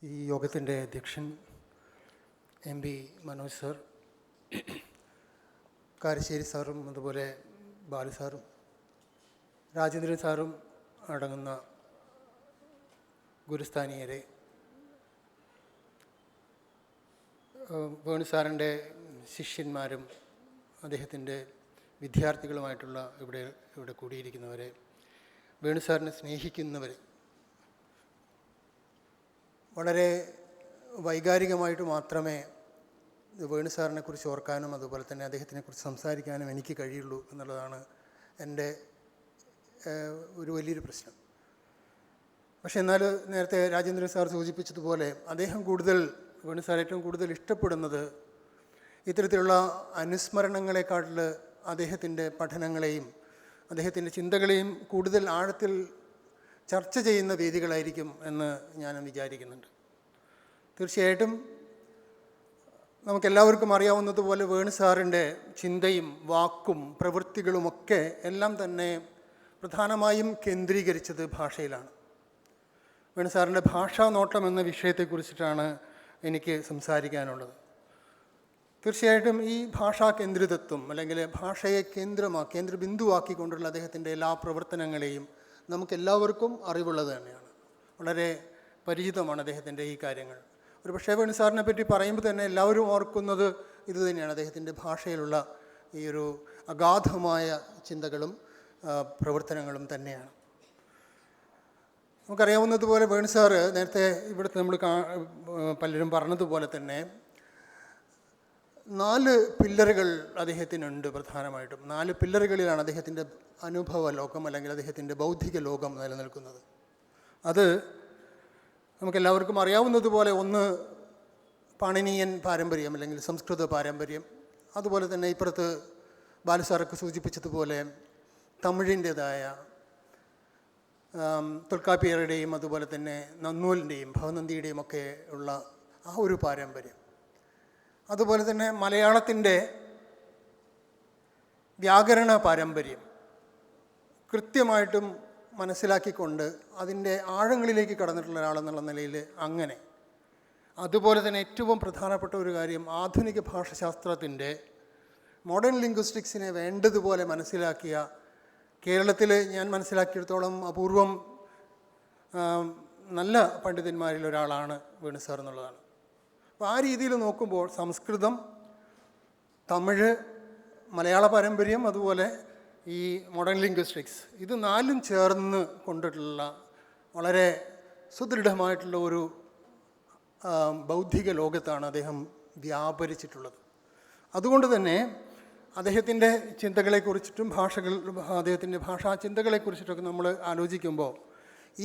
ഈ യോഗത്തിൻ്റെ അധ്യക്ഷൻ MP മനോജ് സാർ, കാരശ്ശേരി സാറും അതുപോലെ ബാലു സാറും രാജേന്ദ്രൻ സാറും അടങ്ങുന്ന ഗുരുസ്ഥാനീയരെ, വേണു സാറിൻ്റെ ശിഷ്യന്മാരും അദ്ദേഹത്തിൻ്റെ വിദ്യാർത്ഥികളുമായിട്ടുള്ള ഇവിടെ കൂടിയിരിക്കുന്നവരെ, വേണു സാറിനെ സ്നേഹിക്കുന്നവർ, വളരെ വൈകാരികമായിട്ട് മാത്രമേ വേണു സാറിനെക്കുറിച്ച് ഓർക്കാനും അതുപോലെ തന്നെ അദ്ദേഹത്തിനെക്കുറിച്ച് സംസാരിക്കാനും എനിക്ക് കഴിയുള്ളൂ എന്നുള്ളതാണ് എൻ്റെ ഒരു വലിയൊരു പ്രശ്നം. പക്ഷെ എന്നാൽ നേരത്തെ രാജേന്ദ്രൻ സാർ സൂചിപ്പിച്ചതുപോലെ വേണു സാർ ഏറ്റവും കൂടുതൽ ഇഷ്ടപ്പെടുന്നത് ഇത്തരത്തിലുള്ള അനുസ്മരണങ്ങളെക്കാട്ടിൽ അദ്ദേഹത്തിൻ്റെ പഠനങ്ങളെയും അദ്ദേഹത്തിൻ്റെ ചിന്തകളെയും കൂടുതൽ ആഴത്തിൽ ചർച്ച ചെയ്യുന്ന വേദികളായിരിക്കും എന്ന് ഞാൻ വിചാരിക്കുന്നുണ്ട്. തീർച്ചയായിട്ടും നമുക്കെല്ലാവർക്കും അറിയാവുന്നതുപോലെ വേണു സാറിൻ്റെ ചിന്തയും വാക്കും പ്രവൃത്തികളുമൊക്കെ എല്ലാം തന്നെ പ്രധാനമായും കേന്ദ്രീകരിച്ചത് ഭാഷയിലാണ്. വേണു സാറിൻ്റെ ഭാഷാ നോട്ടം എന്ന വിഷയത്തെക്കുറിച്ചിട്ടാണ് എനിക്ക് സംസാരിക്കാനുള്ളത്. തീർച്ചയായിട്ടും ഈ ഭാഷാ കേന്ദ്രിതത്വം അല്ലെങ്കിൽ ഭാഷയെ കേന്ദ്രബിന്ദുവാക്കിക്കൊണ്ടുള്ള അദ്ദേഹത്തിൻ്റെ എല്ലാ പ്രവർത്തനങ്ങളെയും നമുക്കെല്ലാവർക്കും അറിവുള്ളത് തന്നെയാണ്. വളരെ പരിചിതമാണ് അദ്ദേഹത്തിൻ്റെ ഈ കാര്യങ്ങൾ. ഒരു പക്ഷേ വേണു സാറിനെ പറ്റി പറയുമ്പോൾ തന്നെ എല്ലാവരും ഓർക്കുന്നത് ഇത് തന്നെയാണ്, അദ്ദേഹത്തിൻ്റെ ഭാഷയിലുള്ള ഈ ഒരു അഗാധമായ ചിന്തകളും പ്രവർത്തനങ്ങളും തന്നെയാണ്. നമുക്കറിയാവുന്നതുപോലെ വേണു സാറ് നേരത്തെ ഇവിടുത്തെ നമ്മൾ പലരും പറഞ്ഞതുപോലെ തന്നെ 4 പില്ലറുകൾ അദ്ദേഹത്തിനുണ്ട്. പ്രധാനമായിട്ടും 4 പില്ലറുകളിലാണ് അദ്ദേഹത്തിൻ്റെ അനുഭവ ലോകം അല്ലെങ്കിൽ അദ്ദേഹത്തിൻ്റെ ബൗദ്ധിക ലോകം നിലനിൽക്കുന്നത്. അത് നമുക്കെല്ലാവർക്കും അറിയാവുന്നതുപോലെ ഒന്ന് പാണിനിയൻ പാരമ്പര്യം അല്ലെങ്കിൽ സംസ്കൃത പാരമ്പര്യം, അതുപോലെ തന്നെ ഇപ്പുറത്ത് ബാലുസാറൊക്കെ സൂചിപ്പിച്ചതുപോലെ തമിഴിൻ്റേതായ തൊൽക്കാപ്പിയറുടെയും അതുപോലെ തന്നെ നന്നൂലിൻ്റെയും ഭവനന്ദിയുടെയും ഒക്കെ ഉള്ള ആ ഒരു പാരമ്പര്യം, അതുപോലെ തന്നെ മലയാളത്തിൻ്റെ വ്യാകരണ പാരമ്പര്യം കൃത്യമായിട്ടും മനസ്സിലാക്കിക്കൊണ്ട് അതിൻ്റെ ആഴങ്ങളിലേക്ക് കടന്നിട്ടുള്ള ഒരാളെന്നുള്ള നിലയിൽ അങ്ങനെ. അതുപോലെ തന്നെ ഏറ്റവും പ്രധാനപ്പെട്ട ഒരു കാര്യം, ആധുനിക ഭാഷാശാസ്ത്രത്തിൻ്റെ മോഡേൺ ലിംഗ്വിസ്റ്റിക്സിനെ വേണ്ടതുപോലെ മനസ്സിലാക്കിയ, കേരളത്തിൽ ഞാൻ മനസ്സിലാക്കിയിടത്തോളം അപൂർവം നല്ല പണ്ഡിതന്മാരിൽ ഒരാളാണ് വേണു സാർ എന്നുള്ളതാണ്. അപ്പോൾ ആ രീതിയിൽ നോക്കുമ്പോൾ സംസ്കൃതം, തമിഴ്, മലയാള പാരമ്പര്യം, അതുപോലെ ഈ മോഡേൺ ലിംഗ്വിസ്റ്റിക്സ്, ഇത് 4ഉം ചേർന്ന് കൊണ്ടിട്ടുള്ള വളരെ സുദൃഢമായിട്ടുള്ള ഒരു ബൗദ്ധിക ലോകത്താണ് അദ്ദേഹം വ്യാപരിച്ചിട്ടുള്ളത്. അതുകൊണ്ട് തന്നെ അദ്ദേഹത്തിൻ്റെ ചിന്തകളെക്കുറിച്ചിട്ടും അദ്ദേഹത്തിൻ്റെ ഭാഷാ ചിന്തകളെക്കുറിച്ചിട്ടൊക്കെ നമ്മൾ ആലോചിക്കുമ്പോൾ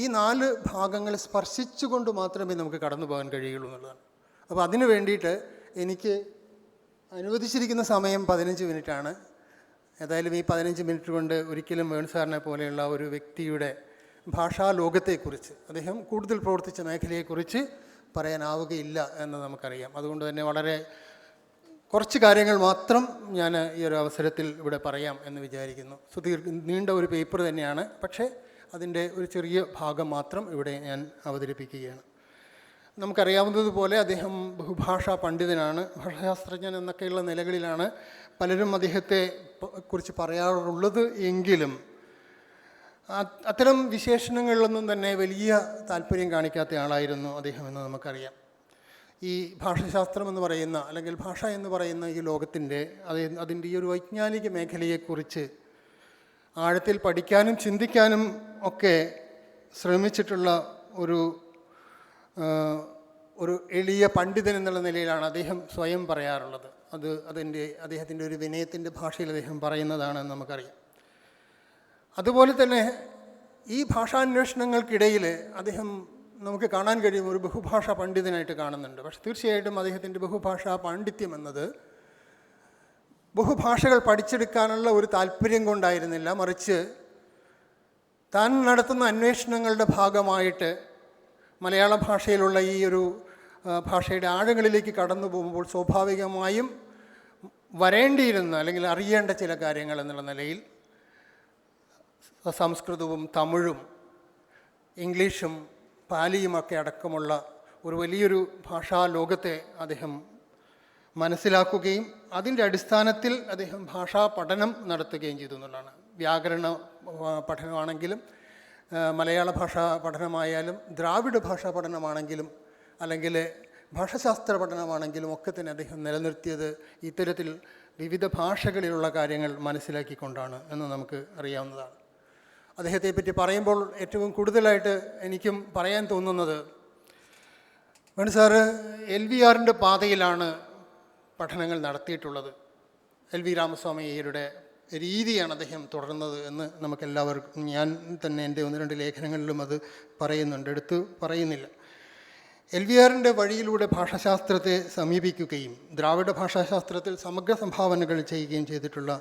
ഈ 4 ഭാഗങ്ങളെ സ്പർശിച്ചുകൊണ്ട് മാത്രമേ നമുക്ക് കടന്നു പോകാൻ കഴിയുള്ളൂ എന്നുള്ളതാണ്. അപ്പോൾ അതിനു വേണ്ടിയിട്ട് എനിക്ക് അനുവദിച്ചിരിക്കുന്ന സമയം 15 മിനിറ്റാണ്. ഏതായാലും ഈ 15 മിനിറ്റ് കൊണ്ട് ഒരിക്കലും വേണു സാറിനെ പോലെയുള്ള ഒരു വ്യക്തിയുടെ ഭാഷാ ലോകത്തെക്കുറിച്ച്, അദ്ദേഹം കൂടുതൽ പ്രവർത്തിച്ച മേഖലയെക്കുറിച്ച് പറയാനാവുകയില്ല എന്ന് നമുക്കറിയാം. അതുകൊണ്ട് തന്നെ വളരെ കുറച്ച് കാര്യങ്ങൾ മാത്രം ഞാൻ ഈ ഒരു അവസരത്തിൽ ഇവിടെ പറയാം എന്ന് വിചാരിക്കുന്നു. നീണ്ട ഒരു പേപ്പർ തന്നെയാണ്, പക്ഷേ അതിൻ്റെ ഒരു ചെറിയ ഭാഗം മാത്രം ഇവിടെ ഞാൻ അവതരിപ്പിക്കുകയാണ്. നമുക്കറിയാവുന്നതുപോലെ അദ്ദേഹം ബഹുഭാഷാ പണ്ഡിതനാണ്, ഭാഷാശാസ്ത്രജ്ഞൻ എന്നൊക്കെയുള്ള നിലകളിലാണ് പലരും അദ്ദേഹത്തെ കുറിച്ച് പറയാറുള്ളത്. എങ്കിലും അത്തരം വിശേഷണങ്ങളിലൊന്നും തന്നെ വലിയ താല്പര്യം കാണിക്കാത്ത ആളായിരുന്നു അദ്ദേഹം എന്ന് നമുക്കറിയാം. ഈ ഭാഷാശാസ്ത്രം എന്ന് പറയുന്ന അല്ലെങ്കിൽ ഭാഷ എന്ന് പറയുന്ന ഈ ലോകത്തിൻ്റെ അതിൻ്റെ ഈ ഒരു വൈജ്ഞാനിക മേഖലയെക്കുറിച്ച് ആഴത്തിൽ പഠിക്കാനും ചിന്തിക്കാനും ഒക്കെ ശ്രമിച്ചിട്ടുള്ള ഒരു എളിയ പണ്ഡിതൻ എന്നുള്ള നിലയിലാണ് അദ്ദേഹം സ്വയം പറയാറുള്ളത്. അദ്ദേഹത്തിൻ്റെ ഒരു വിനയത്തിൻ്റെ ഭാഷയിൽ അദ്ദേഹം പറയുന്നതാണെന്ന് നമുക്കറിയാം. അതുപോലെ തന്നെ ഈ ഭാഷാന്വേഷണങ്ങൾക്കിടയിൽ അദ്ദേഹം നമുക്ക് കാണാൻ കഴിയും ഒരു ബഹുഭാഷാ പണ്ഡിതനായിട്ട് കാണുന്നുണ്ട്. പക്ഷെ തീർച്ചയായിട്ടും അദ്ദേഹത്തിൻ്റെ ബഹുഭാഷാ പാണ്ഡിത്യം എന്നത് ബഹുഭാഷകൾ പഠിച്ചെടുക്കാനുള്ള ഒരു താല്പര്യം കൊണ്ടായിരുന്നില്ല, മറിച്ച് താൻ നടത്തുന്ന അന്വേഷണങ്ങളുടെ ഭാഗമായിട്ട് മലയാള ഭാഷയിലുള്ള ഈ ഒരു ഭാഷയുടെ ആഴങ്ങളിലേക്ക് കടന്നു പോകുമ്പോൾ സ്വാഭാവികമായും വരേണ്ടിയിരുന്ന അല്ലെങ്കിൽ അറിയേണ്ട ചില കാര്യങ്ങൾ എന്നുള്ള നിലയിൽ സംസ്കൃതവും തമിഴും ഇംഗ്ലീഷും പാലിയുമൊക്കെ അടക്കമുള്ള ഒരു വലിയൊരു ഭാഷാ ലോകത്തെ അദ്ദേഹം മനസ്സിലാക്കുകയും അതിൻ്റെ അടിസ്ഥാനത്തിൽ അദ്ദേഹം ഭാഷാ പഠനം നടത്തുകയും ചെയ്തു എന്നുള്ളതാണ്. വ്യാകരണ പഠനമാണെങ്കിലും മലയാള ഭാഷാ പഠനമായാലും ദ്രാവിഡ ഭാഷാ പഠനമാണെങ്കിലും അല്ലെങ്കിൽ ഭാഷാശാസ്ത്ര പഠനമാണെങ്കിലും ഒക്കെ തന്നെ അദ്ദേഹം നിലനിർത്തിയത് ഇത്തരത്തിൽ വിവിധ ഭാഷകളിലുള്ള കാര്യങ്ങൾ മനസ്സിലാക്കിക്കൊണ്ടാണ് എന്ന് നമുക്ക് അറിയാവുന്നതാണ്. അദ്ദേഹത്തെ പറ്റി പറയുമ്പോൾ ഏറ്റവും കൂടുതലായിട്ട് എനിക്കും പറയാൻ തോന്നുന്നത്, വേണു സാറ് LVRൻ്റെ പാതയിലാണ് പഠനങ്ങൾ നടത്തിയിട്ടുള്ളത്. LV രാമസ്വാമി അയ്യരുടെ രീതിയാണ് അദ്ദേഹം തുടർന്നത് എന്ന് നമുക്കെല്ലാവർക്കും, ഞാൻ തന്നെ എൻ്റെ 1-2 ലേഖനങ്ങളിലും അത് പറയുന്നുണ്ട്, എടുത്ത് പറയുന്നില്ല. LVRൻ്റെ വഴിയിലൂടെ ഭാഷാശാസ്ത്രത്തെ സമീപിക്കുകയും ദ്രാവിഡ ഭാഷാശാസ്ത്രത്തിൽ സമഗ്ര സംഭാവനകൾ ചെയ്യുകയും ചെയ്തിട്ടുള്ള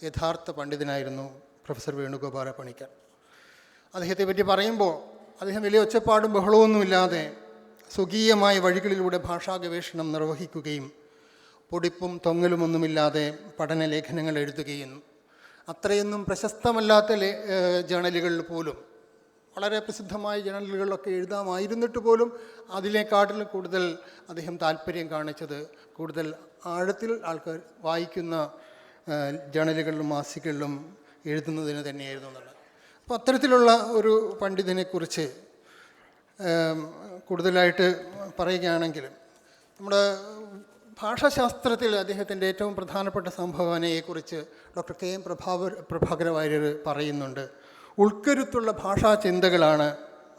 യഥാർത്ഥ പണ്ഡിതനായിരുന്നു പ്രൊഫസർ വേണുഗോപാല പണിക്കർ. അദ്ദേഹത്തെ പറ്റി പറയുമ്പോൾ അദ്ദേഹം വലിയ ഒച്ചപ്പാടും ബഹളമൊന്നുമില്ലാതെ സ്വകീയമായ വഴികളിലൂടെ ഭാഷാ ഗവേഷണം നിർവഹിക്കുകയും പൊടിപ്പും തൊങ്ങലുമൊന്നുമില്ലാതെ പഠനലേഖനങ്ങൾ എഴുതുകയും അത്രയൊന്നും പ്രശസ്തമല്ലാത്ത ജേണലുകളിൽ പോലും, വളരെ പ്രസിദ്ധമായ ജേണലുകളിലൊക്കെ എഴുതാമായിരുന്നിട്ട് പോലും അതിനേക്കാട്ടിലും കൂടുതൽ അദ്ദേഹം താല്പര്യം കാണിച്ചത് കൂടുതൽ ആഴത്തിൽ ആൾക്കാർ വായിക്കുന്ന ജേണലുകളിലും മാസികകളിലും എഴുതുന്നതിന് തന്നെയായിരുന്നു എന്നുള്ളത്. അപ്പോൾ അത്തരത്തിലുള്ള ഒരു പണ്ഡിതനെക്കുറിച്ച് കൂടുതലായിട്ട് പറയുകയാണെങ്കിൽ, നമ്മുടെ ഭാഷാശാസ്ത്രത്തിൽ അദ്ദേഹത്തിൻ്റെ ഏറ്റവും പ്രധാനപ്പെട്ട സംഭാവനയെക്കുറിച്ച് ഡോക്ടർ KM പ്രഭാകര വാര്യർ പറയുന്നുണ്ട്. ഉൾക്കരുത്തുള്ള ഭാഷാ ചിന്തകളാണ്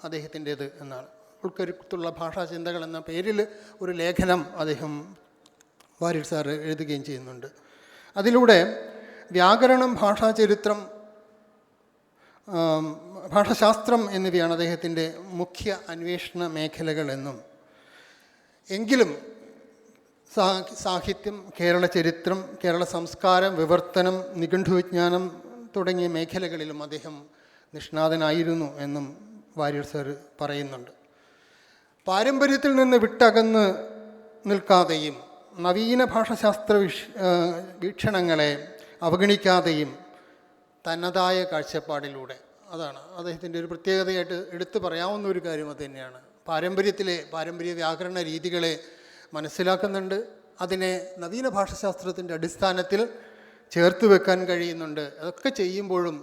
അദ്ദേഹത്തിൻ്റേത് എന്നാണ്. ഉൾക്കരുത്തുള്ള ഭാഷാ ചിന്തകൾ എന്ന പേരിൽ ഒരു ലേഖനം അദ്ദേഹം വാര്യർ സാറ് എഴുതുകയും ചെയ്യുന്നുണ്ട്. അതിലൂടെ വ്യാകരണം, ഭാഷാചരിത്രം, ഭാഷാശാസ്ത്രം എന്നിവയാണ് അദ്ദേഹത്തിൻ്റെ മുഖ്യ അന്വേഷണ മേഖലകളെന്നും, എങ്കിലും സാഹിത്യം, കേരള ചരിത്രം, കേരള സംസ്കാരം, വിവർത്തനം, നിഘണ്ടുവിജ്ഞാനം തുടങ്ങിയ മേഖലകളിലും അദ്ദേഹം നിഷ്ണാതനായിരുന്നു എന്നും വാര്യർ സാർ പറയുന്നുണ്ട്. പാരമ്പര്യത്തിൽ നിന്ന് വിട്ടകന്ന് നിൽക്കാതെയും നവീന ഭാഷാശാസ്ത്ര വീക്ഷണങ്ങളെ അവഗണിക്കാതെയും തനതായ കാഴ്ചപ്പാടിലൂടെ, അതാണ് അദ്ദേഹത്തിൻ്റെ ഒരു പ്രത്യേകതയായിട്ട് എടുത്തു പറയാവുന്ന ഒരു കാര്യം അത് തന്നെയാണ്. പാരമ്പര്യ വ്യാകരണ രീതികളെ മനസ്സിലാക്കുന്നുണ്ട്, അതിനെ നവീന ഭാഷാശാസ്ത്രത്തിൻ്റെ അടിസ്ഥാനത്തിൽ ചേർത്ത് വെക്കാൻ കഴിയുന്നുണ്ട്. അതൊക്കെ ചെയ്യുമ്പോഴും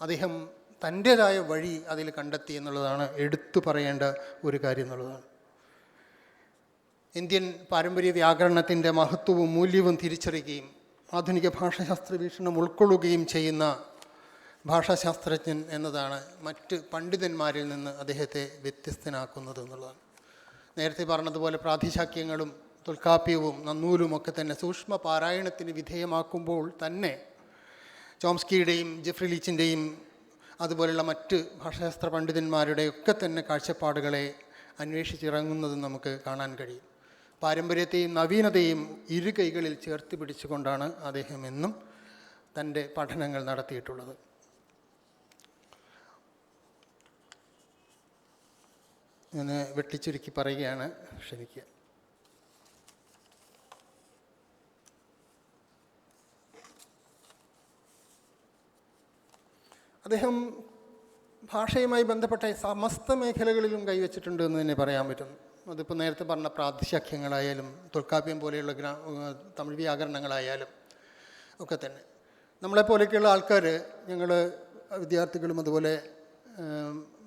അദ്ദേഹം തൻ്റേതായ വഴി അതിൽ കണ്ടെത്തി എന്നുള്ളതാണ് എടുത്തു പറയേണ്ട ഒരു കാര്യം എന്നുള്ളതാണ്. ഇന്ത്യൻ പാരമ്പര്യ വ്യാകരണത്തിൻ്റെ മഹത്വവും മൂല്യവും തിരിച്ചറിയുകയും ആധുനിക ഭാഷാശാസ്ത്ര വീക്ഷണം ഉൾക്കൊള്ളുകയും ചെയ്യുന്ന ഭാഷാശാസ്ത്രജ്ഞൻ എന്നതാണ് മറ്റ് പണ്ഡിതന്മാരിൽ നിന്ന് അദ്ദേഹത്തെ വ്യത്യസ്തനാക്കുന്നത് എന്നുള്ളതാണ്. നേരത്തെ പറഞ്ഞതുപോലെ പ്രാതിശാക്യങ്ങളും തൊൽക്കാപ്യവും നന്നൂലും ഒക്കെ തന്നെ സൂക്ഷ്മ പാരായണത്തിന് വിധേയമാക്കുമ്പോൾ തന്നെ ചോംസ്കിയുടെയും ജെഫ്രി ലീച്ചിൻ്റെയും അതുപോലെയുള്ള മറ്റ് ഭാഷാശാസ്ത്ര പണ്ഡിതന്മാരുടെയൊക്കെ തന്നെ കാഴ്ചപ്പാടുകളെ അന്വേഷിച്ചിറങ്ങുന്നത് നമുക്ക് കാണാൻ കഴിയും. പാരമ്പര്യത്തെയും നവീനതയും ഇരു കൈകളിൽ ചേർത്ത് പിടിച്ചുകൊണ്ടാണ് അദ്ദേഹം എന്നും തൻ്റെ പഠനങ്ങൾ നടത്തിയിട്ടുള്ളത്. ഞാൻ വെട്ടിച്ചുരുക്കി പറയുകയാണ്, ക്ഷമിക്കുക. അദ്ദേഹം ഭാഷയുമായി ബന്ധപ്പെട്ട സമസ്ത മേഖലകളിലും കൈവച്ചിട്ടുണ്ട് എന്ന് തന്നെ പറയാൻ പറ്റും. അതിപ്പോൾ നേരത്തെ പറഞ്ഞ പ്രാതിശാഖ്യങ്ങളായാലും തൊൽക്കാപ്യം പോലെയുള്ള തമിഴ് വ്യാകരണങ്ങളായാലും ഒക്കെ തന്നെ. നമ്മളെപ്പോലെയൊക്കെയുള്ള ആൾക്കാർ, ഞങ്ങൾ വിദ്യാർത്ഥികളും അതുപോലെ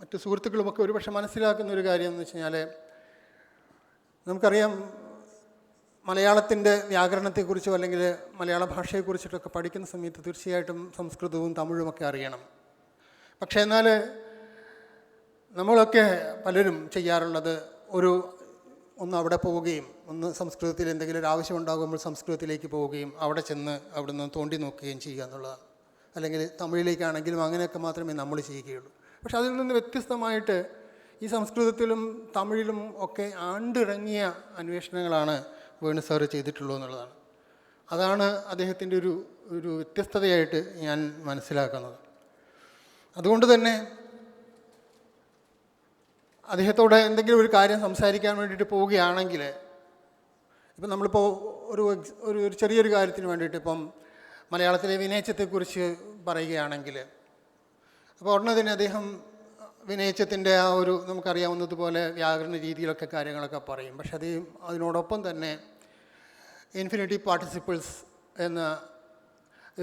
മറ്റു സുഹൃത്തുക്കളുമൊക്കെ ഒരുപക്ഷെ മനസ്സിലാക്കുന്ന ഒരു കാര്യം എന്ന് വെച്ച് കഴിഞ്ഞാൽ, നമുക്കറിയാം മലയാളത്തിൻ്റെ വ്യാകരണത്തെക്കുറിച്ചോ അല്ലെങ്കിൽ മലയാള ഭാഷയെക്കുറിച്ചിട്ടൊക്കെ പഠിക്കുന്ന സമയത്ത് തീർച്ചയായിട്ടും സംസ്കൃതവും തമിഴുമൊക്കെ അറിയണം. പക്ഷേ എന്നാൽ നമ്മളൊക്കെ പലരും ചെയ്യാറുള്ളത് ഒന്ന് അവിടെ പോവുകയും ഒന്ന് സംസ്കൃതത്തിൽ എന്തെങ്കിലും ഒരു ആവശ്യം ഉണ്ടാകുമ്പോൾ സംസ്കൃതത്തിലേക്ക് പോവുകയും അവിടെ ചെന്ന് അവിടെ നിന്ന് തോണ്ടി നോക്കുകയും ചെയ്യുക എന്നുള്ളതാണ്. അല്ലെങ്കിൽ തമിഴിലേക്കാണെങ്കിലും അങ്ങനെയൊക്കെ മാത്രമേ നമ്മൾ ചെയ്യുകയുള്ളൂ. പക്ഷെ അതിൽ നിന്ന് വ്യത്യസ്തമായിട്ട് ഈ സംസ്കൃതത്തിലും തമിഴിലും ഒക്കെ ആണ്ടിറങ്ങിയ അന്വേഷണങ്ങളാണ് വേണു സാറ് ചെയ്തിട്ടുള്ളത് എന്നുള്ളതാണ്. അതാണ് അദ്ദേഹത്തിൻ്റെ ഒരു വ്യത്യസ്തതയായിട്ട് ഞാൻ മനസ്സിലാക്കുന്നത്. അതുകൊണ്ട് തന്നെ അദ്ദേഹത്തോട് എന്തെങ്കിലും ഒരു കാര്യം സംസാരിക്കാൻ വേണ്ടിയിട്ട് പോവുകയാണെങ്കിൽ, ഇപ്പം നമ്മളിപ്പോൾ ഒരു ചെറിയൊരു കാര്യത്തിന് വേണ്ടിയിട്ട് ഇപ്പം മലയാളത്തിലെ വിനയച്ചത്തെക്കുറിച്ച് പറയുകയാണെങ്കിൽ, അപ്പോൾ ഉടനെ തന്നെ അദ്ദേഹം വിനയച്ചത്തിൻ്റെ ആ ഒരു നമുക്കറിയാവുന്നതുപോലെ വ്യാകരണ രീതിയിലൊക്കെ കാര്യങ്ങളൊക്കെ പറയും. പക്ഷെ അതിനോടൊപ്പം തന്നെ ഇൻഫിനിറ്റീവ് പാർട്ടിസിപ്പിൾസ് എന്ന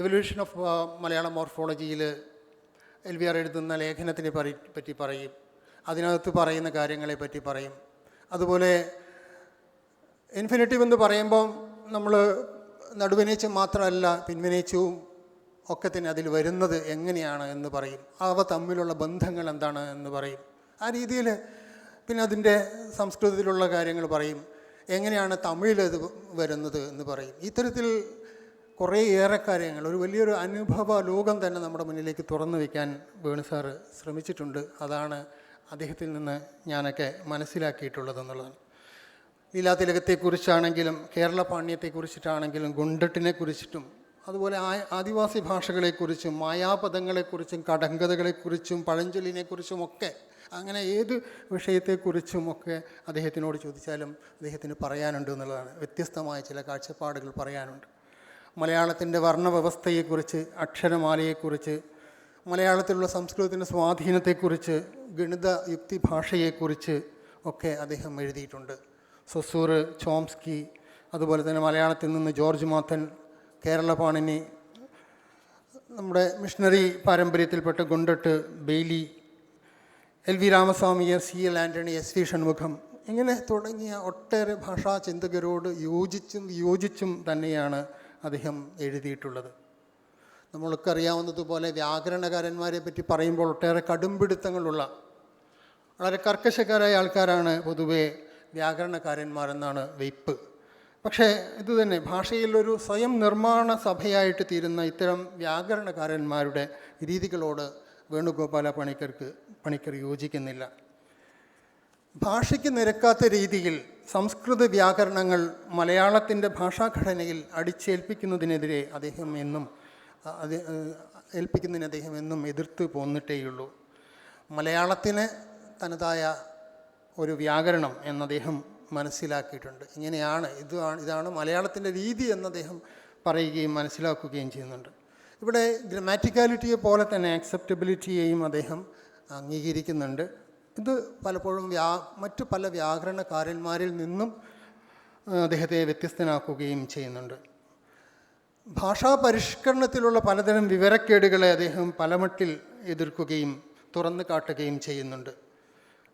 എവല്യൂഷൻ ഓഫ് മലയാളം മോർഫോളജിയിൽ LVR എഴുതുന്ന ലേഖനത്തിനെ പറ്റി പറയും. അതിനകത്ത് പറയുന്ന കാര്യങ്ങളെ പറ്റി പറയും. അതുപോലെ ഇൻഫിനിറ്റീവ് എന്ന് പറയുമ്പം നമ്മൾ നടുവിനേച്ചം മാത്രമല്ല പിൻവിനേച്ചവും ഒക്കെ തന്നെ അതിൽ വരുന്നത് എങ്ങനെയാണ് എന്ന് പറയും. അവ തമ്മിലുള്ള ബന്ധങ്ങൾ എന്താണ് എന്ന് പറയും. ആ രീതിയിൽ പിന്നെ അതിൻ്റെ സംസ്കൃതത്തിലുള്ള കാര്യങ്ങൾ പറയും. എങ്ങനെയാണ് തമിഴിലത് വരുന്നത് എന്ന് പറയും. ഇത്തരത്തിൽ കുറേയേറെ കാര്യങ്ങൾ, ഒരു വലിയൊരു അനുഭവ ലോകം തന്നെ നമ്മുടെ മുന്നിലേക്ക് തുറന്നു വയ്ക്കാൻ വേണു സാറ് ശ്രമിച്ചിട്ടുണ്ട്. അതാണ് അദ്ദേഹത്തിൽ നിന്ന് ഞാനൊക്കെ മനസ്സിലാക്കിയിട്ടുള്ളതെന്നുള്ളതാണ്. ലീലാതിലകത്തെക്കുറിച്ചാണെങ്കിലും കേരള പാണ്ഡ്യത്തെക്കുറിച്ചിട്ടാണെങ്കിലും ഗുണ്ടട്ടിനെ കുറിച്ചിട്ടും അതുപോലെ ആദിവാസി ഭാഷകളെക്കുറിച്ചും മായാപദങ്ങളെക്കുറിച്ചും കടങ്കഥകളെക്കുറിച്ചും പഴഞ്ചൊല്ലിനെക്കുറിച്ചുമൊക്കെ അങ്ങനെ ഏത് വിഷയത്തെക്കുറിച്ചുമൊക്കെ അദ്ദേഹത്തിനോട് ചോദിച്ചാലും അദ്ദേഹത്തിന് പറയാനുണ്ട് എന്നുള്ളതാണ്. വ്യത്യസ്തമായ ചില കാഴ്ചപ്പാടുകൾ പറയാനുണ്ട്. മലയാളത്തിൻ്റെ വർണ്ണവ്യവസ്ഥയെക്കുറിച്ച്, അക്ഷരമാലയെക്കുറിച്ച്, മലയാളത്തിലുള്ള സംസ്കൃതത്തിൻ്റെ സ്വാധീനത്തെക്കുറിച്ച്, ഗണിത യുക്തി ഭാഷയെക്കുറിച്ച് ഒക്കെ അദ്ദേഹം എഴുതിയിട്ടുണ്ട്. സൊസൂർ, ചോംസ്കി, അതുപോലെ തന്നെ മലയാളത്തിൽ നിന്ന് ജോർജ് മാത്തൻ, കേരള പാണിനി, നമ്മുടെ മിഷണറി പാരമ്പര്യത്തിൽപ്പെട്ട Gundert, Bailey, LV Ramaswamiyar, CL Antony, SV Shanmugham, ഇങ്ങനെ തുടങ്ങിയ ഒട്ടേറെ ഭാഷാ ചിന്തകരോട് യോജിച്ചും വിയോജിച്ചും തന്നെയാണ് അദ്ദേഹം എഴുതിയിട്ടുള്ളത്. നമ്മൾക്ക് അറിയാവുന്നതുപോലെ വ്യാകരണകാരന്മാരെ പറ്റി പറയുമ്പോൾ ഒട്ടേറെ കടുംപിടുത്തങ്ങളുള്ള വളരെ കർക്കശക്കാരായ ആൾക്കാരാണ് പൊതുവെ വ്യാകരണകാരന്മാരെന്നാണ് വെയ്പ്പ്. പക്ഷേ ഇതുതന്നെ ഭാഷയിലൊരു സ്വയം നിർമ്മാണ സഭയായിട്ട് തീരുന്ന ഇത്തരം വ്യാകരണകാരന്മാരുടെ രീതികളോട് വേണുഗോപാല പണിക്കർ യോജിക്കുന്നില്ല. ഭാഷയ്ക്ക് നിരക്കാത്ത രീതിയിൽ സംസ്കൃത വ്യാകരണങ്ങൾ മലയാളത്തിൻ്റെ ഭാഷാഘടനയിൽ അടിച്ചേൽപ്പിക്കുന്നതിനെതിരെ അദ്ദേഹം എന്നും എതിർത്ത് പോന്നിട്ടേയുള്ളൂ. മലയാളത്തിന് തനതായ ഒരു വ്യാകരണം എന്ന് അദ്ദേഹം മനസ്സിലാക്കിയിട്ടുണ്ട്. ഇതാണ് മലയാളത്തിൻ്റെ രീതി എന്ന് അദ്ദേഹം പറയുകയും മനസ്സിലാക്കുകയും ചെയ്യുന്നുണ്ട്. ഇവിടെ ഗ്രമാറ്റിക്കാലിറ്റിയെ പോലെ തന്നെ ആക്സെപ്റ്റബിലിറ്റിയെയും അദ്ദേഹം അംഗീകരിക്കുന്നുണ്ട്. ഇത് പലപ്പോഴും മറ്റു പല വ്യാകരണകാരന്മാരിൽ നിന്നും അദ്ദേഹത്തെ വ്യത്യസ്തനാക്കുകയും ചെയ്യുന്നുണ്ട്. ഭാഷാ പരിഷ്കരണത്തിലുള്ള പലതരം വിവരക്കേടുകളെ അദ്ദേഹം പലമട്ടിൽ എതിർക്കുകയും തുറന്നു കാട്ടുകയും ചെയ്യുന്നുണ്ട്.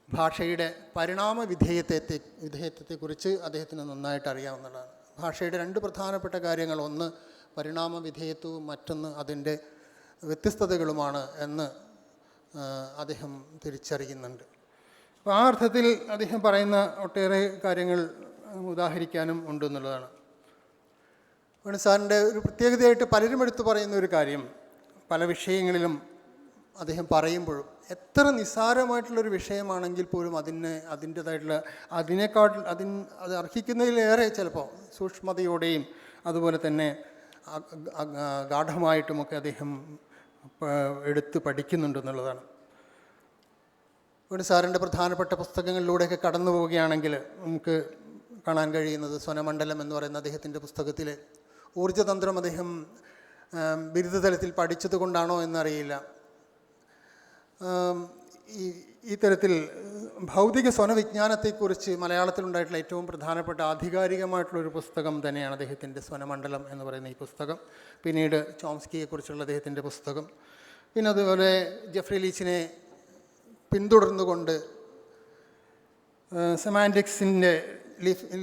ഭാഷയുടെ പരിണാമ വിധേയത്വത്തെക്കുറിച്ച് അദ്ദേഹത്തിന് നന്നായിട്ട് അറിയാവുന്നതാണ്. ഭാഷയുടെ രണ്ട് പ്രധാനപ്പെട്ട കാര്യങ്ങൾ, ഒന്ന് പരിണാമ വിധേയത്വവും മറ്റൊന്ന് അതിൻ്റെ വ്യത്യസ്തതകളുമാണ് എന്ന് അദ്ദേഹം തിരിച്ചറിയുന്നുണ്ട്. അപ്പോൾ ആ അർത്ഥത്തിൽ അദ്ദേഹം പറയുന്ന ഒട്ടേറെ കാര്യങ്ങൾ ഉദാഹരിക്കാനും ഉണ്ടെന്നുള്ളതാണ്. വേണു സാറിൻ്റെ ഒരു പ്രത്യേകതയായിട്ട് പലരും എടുത്തു പറയുന്ന ഒരു കാര്യം, പല വിഷയങ്ങളിലും അദ്ദേഹം പറയുമ്പോഴും എത്ര നിസ്സാരമായിട്ടുള്ളൊരു വിഷയമാണെങ്കിൽ പോലും അതിൻ്റേതായിട്ടുള്ള അത് അർഹിക്കുന്നതിലേറെ ചിലപ്പോൾ സൂക്ഷ്മതയോടെയും അതുപോലെ തന്നെ ഗാഠമായിട്ടുമൊക്കെ അദ്ദേഹം എടുത്ത് പഠിക്കുന്നുണ്ടെന്നുള്ളതാണ്. വേണു സാറിൻ്റെ പ്രധാനപ്പെട്ട പുസ്തകങ്ങളിലൂടെയൊക്കെ കടന്നു പോവുകയാണെങ്കിൽ നമുക്ക് കാണാൻ കഴിയുന്നത് സ്വനമണ്ഡലം എന്ന് പറയുന്ന അദ്ദേഹത്തിൻ്റെ പുസ്തകത്തിൽ ഊർജ്ജതന്ത്രം അദ്ദേഹം ബിരുദതലത്തിൽ പഠിച്ചത് കൊണ്ടാണോ എന്നറിയില്ല, ഈ തരത്തിൽ ഭൗതിക സ്വനവിജ്ഞാനത്തെക്കുറിച്ച് മലയാളത്തിലുണ്ടായിട്ടുള്ള ഏറ്റവും പ്രധാനപ്പെട്ട ആധികാരികമായിട്ടുള്ളൊരു പുസ്തകം തന്നെയാണ് അദ്ദേഹത്തിൻ്റെ സ്വനമണ്ഡലം എന്ന് പറയുന്ന ഈ പുസ്തകം. പിന്നീട് ചോംസ്കിയെക്കുറിച്ചുള്ള അദ്ദേഹത്തിൻ്റെ പുസ്തകം, പിന്നെ അതുപോലെ ജെഫ്രി ലീച്ചിനെ പിന്തുടർന്നുകൊണ്ട്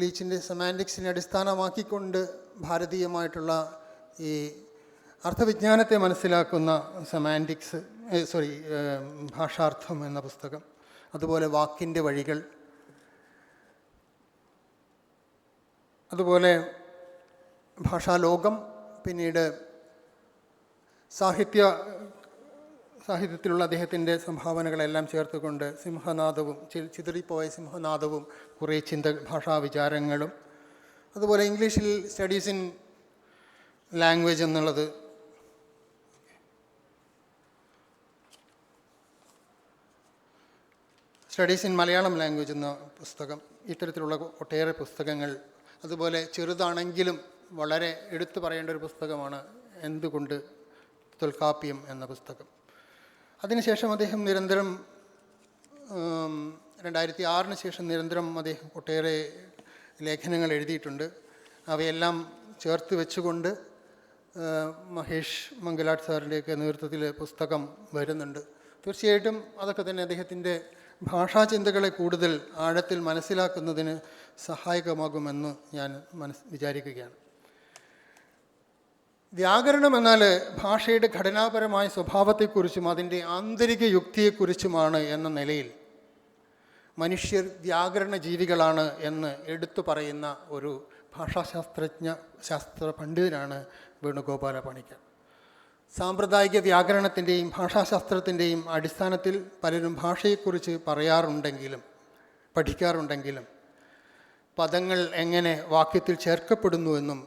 ലീച്ചിൻ്റെ സെമാൻറ്റിക്സിനെ അടിസ്ഥാനമാക്കിക്കൊണ്ട് ഭാരതീയമായിട്ടുള്ള ഈ അർത്ഥവിജ്ഞാനത്തെ മനസ്സിലാക്കുന്ന ഭാഷാർത്ഥം എന്ന പുസ്തകം, അതുപോലെ വാക്കിൻ്റെ വഴികൾ, അതുപോലെ ഭാഷാലോകം, പിന്നീട് സാഹിത്യത്തിലുള്ള അദ്ദേഹത്തിൻ്റെ സംഭാവനകളെല്ലാം ചേർത്തുകൊണ്ട് സിംഹനാദവും ചിതറിപ്പോയ സിംഹനാദവും കുറേ ഭാഷാവിചാരങ്ങളും, അതുപോലെ ഇംഗ്ലീഷിൽ സ്റ്റഡീസ് ഇൻ ലാംഗ്വേജ് എന്നുള്ളത്, സ്റ്റഡീസ് ഇൻ മലയാളം ലാംഗ്വേജ് എന്ന പുസ്തകം, ഇത്തരത്തിലുള്ള ഒട്ടേറെ പുസ്തകങ്ങൾ. അതുപോലെ ചെറുതാണെങ്കിലും വളരെ എടുത്തു പറയേണ്ട ഒരു പുസ്തകമാണ് എന്തുകൊണ്ട് തൊൽക്കാപ്യം എന്ന പുസ്തകം. അതിനുശേഷം അദ്ദേഹം നിരന്തരം 2006 ശേഷം നിരന്തരം അദ്ദേഹം ഒട്ടേറെ ലേഖനങ്ങൾ എഴുതിയിട്ടുണ്ട്. അവയെല്ലാം ചേർത്ത് വെച്ചുകൊണ്ട് മഹേഷ് മംഗലാട്ട് സാറിൻ്റെയൊക്കെ നേതൃത്വത്തിൽ പുസ്തകം വരുന്നുണ്ട്. തീർച്ചയായിട്ടും അതൊക്കെ തന്നെ അദ്ദേഹത്തിൻ്റെ ഭാഷാചിന്തകളെ കൂടുതൽ ആഴത്തിൽ മനസ്സിലാക്കുന്നതിന് സഹായകമാകുമെന്ന് ഞാൻ വിചാരിക്കുകയാണ്. വ്യാകരണം എന്നാൽ ഭാഷയുടെ ഘടനാപരമായ സ്വഭാവത്തെക്കുറിച്ചും അതിൻ്റെ ആന്തരിക യുക്തിയെക്കുറിച്ചുമാണ് എന്ന നിലയിൽ മനുഷ്യർ വ്യാകരണ ജീവികളാണ് എന്ന് എടുത്തു പറയുന്ന ഒരു ശാസ്ത്ര പണ്ഡിതനാണ് വേണുഗോപാല പണിക്കർ. സാമ്പ്രദായിക വ്യാകരണത്തിൻ്റെയും ഭാഷാശാസ്ത്രത്തിൻ്റെയും അടിസ്ഥാനത്തിൽ പലരും ഭാഷയെക്കുറിച്ച് പഠിക്കാറുണ്ടെങ്കിലും പദങ്ങൾ എങ്ങനെ വാക്യത്തിൽ ചേർക്കപ്പെടുന്നുവെന്നും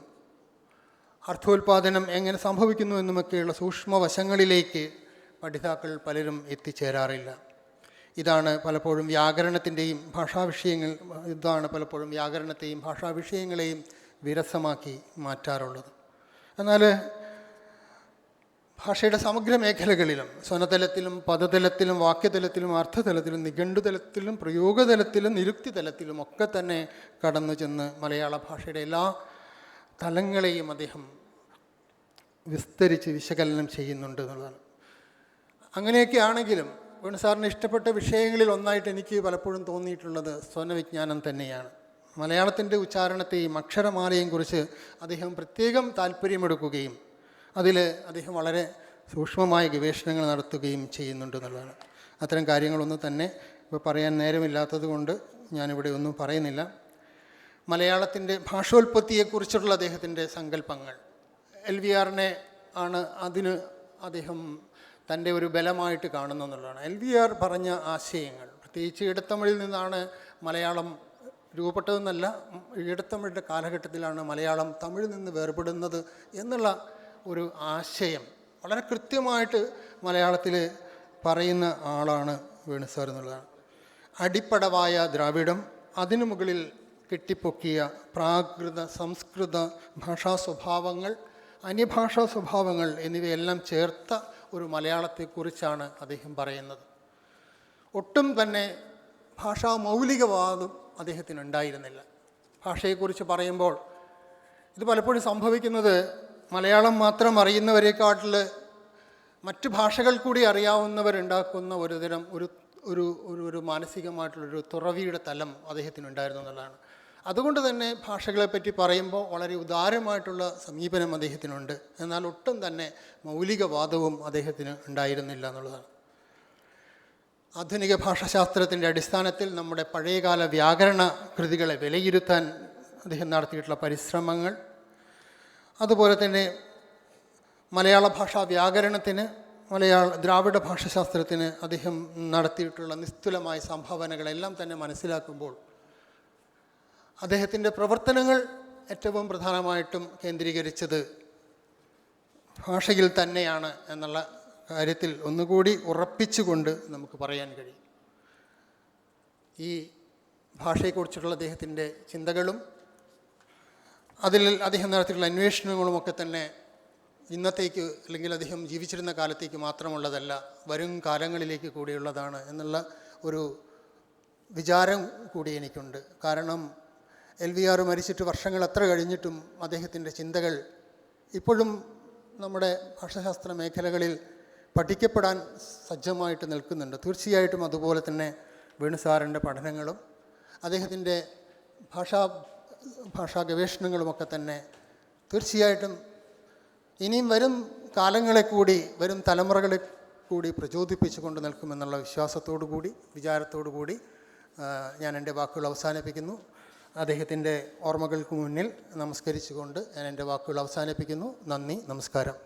അർത്ഥോൽപാദനം എങ്ങനെ സംഭവിക്കുന്നുവെന്നുമൊക്കെയുള്ള സൂക്ഷ്മവശങ്ങളിലേക്ക് പഠിതാക്കൾ പലരും എത്തിച്ചേരാറില്ല. ഇതാണ് പലപ്പോഴും വ്യാകരണത്തെയും ഭാഷാവിഷയങ്ങളെയും വിരസമാക്കി മാറ്റാറുള്ളത്. എന്നാൽ ഭാഷയുടെ സമഗ്ര മേഖലകളിലും സ്വനതലത്തിലും പദതലത്തിലും വാക്യതലത്തിലും അർത്ഥതലത്തിലും നിഘണ്ടുതലത്തിലും പ്രയോഗതലത്തിലും നിരുക്തിതലത്തിലും ഒക്കെ തന്നെ കടന്നു ചെന്ന് മലയാള ഭാഷയുടെ എല്ലാ തലങ്ങളെയും അദ്ദേഹം വിസ്തരിച്ച് വിശകലനം ചെയ്യുന്നുണ്ട് എന്നുള്ളതാണ്. അങ്ങനെയൊക്കെ ആണെങ്കിലും വേണു സാറിന് ഇഷ്ടപ്പെട്ട വിഷയങ്ങളിൽ ഒന്നായിട്ട് എനിക്ക് പലപ്പോഴും തോന്നിയിട്ടുള്ളത് സ്വനവിജ്ഞാനം തന്നെയാണ്. മലയാളത്തിൻ്റെ ഉച്ചാരണത്തെയും അക്ഷരമാലയെയും കുറിച്ച് അദ്ദേഹം പ്രത്യേകം താല്പര്യമെടുക്കുകയും അതിൽ അദ്ദേഹം വളരെ സൂക്ഷ്മമായ ഗവേഷണങ്ങൾ നടത്തുകയും ചെയ്യുന്നുണ്ട് എന്നുള്ളതാണ്. അത്തരം കാര്യങ്ങളൊന്നും തന്നെ ഇപ്പോൾ പറയാൻ നേരമില്ലാത്തത് കൊണ്ട് ഞാനിവിടെ ഒന്നും പറയുന്നില്ല. മലയാളത്തിൻ്റെ ഭാഷോൽപത്തിയെക്കുറിച്ചുള്ള അദ്ദേഹത്തിൻ്റെ സങ്കല്പങ്ങൾ LVRനെ ആണ് അതിന് അദ്ദേഹം തൻ്റെ ഒരു ബലമായിട്ട് കാണുന്നു എന്നുള്ളതാണ്. LVR പറഞ്ഞ ആശയങ്ങൾ പ്രത്യേകിച്ച് ഇടത്തമിഴിൽ നിന്നാണ് മലയാളം രൂപപ്പെട്ടതെന്നല്ല, ഇടത്തമിഴിൻ്റെ കാലഘട്ടത്തിലാണ് മലയാളം തമിഴിൽ നിന്ന് വേർപെടുന്നത് എന്നുള്ള ഒരു ആശയം വളരെ കൃത്യമായിട്ട് മലയാളത്തിൽ പറയുന്ന ആളാണ് വേണു സാർ എന്നുള്ളതാണ്. അടിപ്പടവായ ദ്രാവിഡം, അതിനു മുകളിൽ കെട്ടിപ്പൊക്കിയ പ്രാകൃത സംസ്കൃത ഭാഷാ സ്വഭാവങ്ങൾ, അന്യഭാഷാ സ്വഭാവങ്ങൾ എന്നിവയെല്ലാം ചേർത്ത ഒരു മലയാളത്തെക്കുറിച്ചാണ് അദ്ദേഹം പറയുന്നത്. ഒട്ടും തന്നെ ഭാഷാ മൗലികവാദം അദ്ദേഹത്തിനുണ്ടായിരുന്നില്ല. ഭാഷയെക്കുറിച്ച് പറയുമ്പോൾ ഇത് പലപ്പോഴും സംഭവിക്കുന്നത് മലയാളം മാത്രം അറിയുന്നവരെക്കാട്ടിൽ മറ്റ് ഭാഷകൾ കൂടി അറിയാവുന്നവരുണ്ടാക്കുന്ന ഒരുതരം ഒരു മാനസികമായിട്ടുള്ളൊരു തുറവിയുടെ തലം അദ്ദേഹത്തിനുണ്ടായിരുന്നു എന്നുള്ളതാണ്. അതുകൊണ്ട് തന്നെ ഭാഷകളെപ്പറ്റി പറയുമ്പോൾ വളരെ ഉദാരമായിട്ടുള്ള സമീപനം അദ്ദേഹത്തിനുണ്ട്. എന്നാൽ ഒട്ടും തന്നെ മൗലികവാദവും അദ്ദേഹത്തിന് ഉണ്ടായിരുന്നില്ല എന്നുള്ളതാണ്. ആധുനിക ഭാഷാശാസ്ത്രത്തിൻ്റെ അടിസ്ഥാനത്തിൽ നമ്മുടെ പഴയകാല വ്യാകരണ കൃതികളെ വിലയിരുത്താൻ അദ്ദേഹം നടത്തിയിട്ടുള്ള പരിശ്രമങ്ങൾ, അതുപോലെ തന്നെ മലയാള ഭാഷാ വ്യാകരണത്തിന്, ദ്രാവിഡ ഭാഷാശാസ്ത്രത്തിന് അദ്ദേഹം നടത്തിയിട്ടുള്ള നിസ്തുലമായ സംഭാവനകളെല്ലാം തന്നെ മനസ്സിലാക്കുമ്പോൾ അദ്ദേഹത്തിൻ്റെ പ്രവർത്തനങ്ങൾ ഏറ്റവും പ്രധാനമായിട്ടും കേന്ദ്രീകരിച്ചത് ഭാഷയിൽ തന്നെയാണ് എന്നുള്ള കാര്യത്തിൽ ഒന്നുകൂടി ഉറപ്പിച്ചുകൊണ്ട് നമുക്ക് പറയാൻ കഴിയും. ഈ ഭാഷയെക്കുറിച്ചുള്ള അദ്ദേഹത്തിൻ്റെ ചിന്തകളും അതിൽ അദ്ദേഹം നടത്തിയിട്ടുള്ള അന്വേഷണങ്ങളുമൊക്കെ തന്നെ ഇന്നത്തേക്ക് അല്ലെങ്കിൽ അദ്ദേഹം ജീവിച്ചിരുന്ന കാലത്തേക്ക് മാത്രമുള്ളതല്ല, വരും കാലങ്ങളിലേക്ക് കൂടിയുള്ളതാണ് എന്നുള്ള ഒരു വിചാരം കൂടി എനിക്കുണ്ട്. കാരണം LVR മരിച്ചിട്ട് വർഷങ്ങൾ എത്ര കഴിഞ്ഞിട്ടും അദ്ദേഹത്തിൻ്റെ ചിന്തകൾ ഇപ്പോഴും നമ്മുടെ ഭാഷാശാസ്ത്ര മേഖലകളിൽ പഠിക്കപ്പെടാൻ സജ്ജമായിട്ട് നിൽക്കുന്നുണ്ട്. തീർച്ചയായിട്ടും അതുപോലെ തന്നെ വേണു സാറിൻ്റെ പഠനങ്ങളും അദ്ദേഹത്തിൻ്റെ ഭാഷാ ഗവേഷണങ്ങളുമൊക്കെ തന്നെ തീർച്ചയായിട്ടും ഇനിയും വരും കാലങ്ങളെ കൂടി, വരും തലമുറകളെ കൂടി പ്രചോദിപ്പിച്ചുകൊണ്ട് നിൽക്കുമെന്നുള്ള വിചാരത്തോടു കൂടി ഞാൻ എൻ്റെ വാക്കുകൾ അവസാനിപ്പിക്കുന്നു. അദ്ദേഹത്തിൻ്റെ ഓർമ്മകൾക്ക് മുന്നിൽ നമസ്കരിച്ചുകൊണ്ട് ഞാൻ എൻ്റെ വാക്കുകൾ അവസാനിപ്പിക്കുന്നു. നന്ദി, നമസ്കാരം.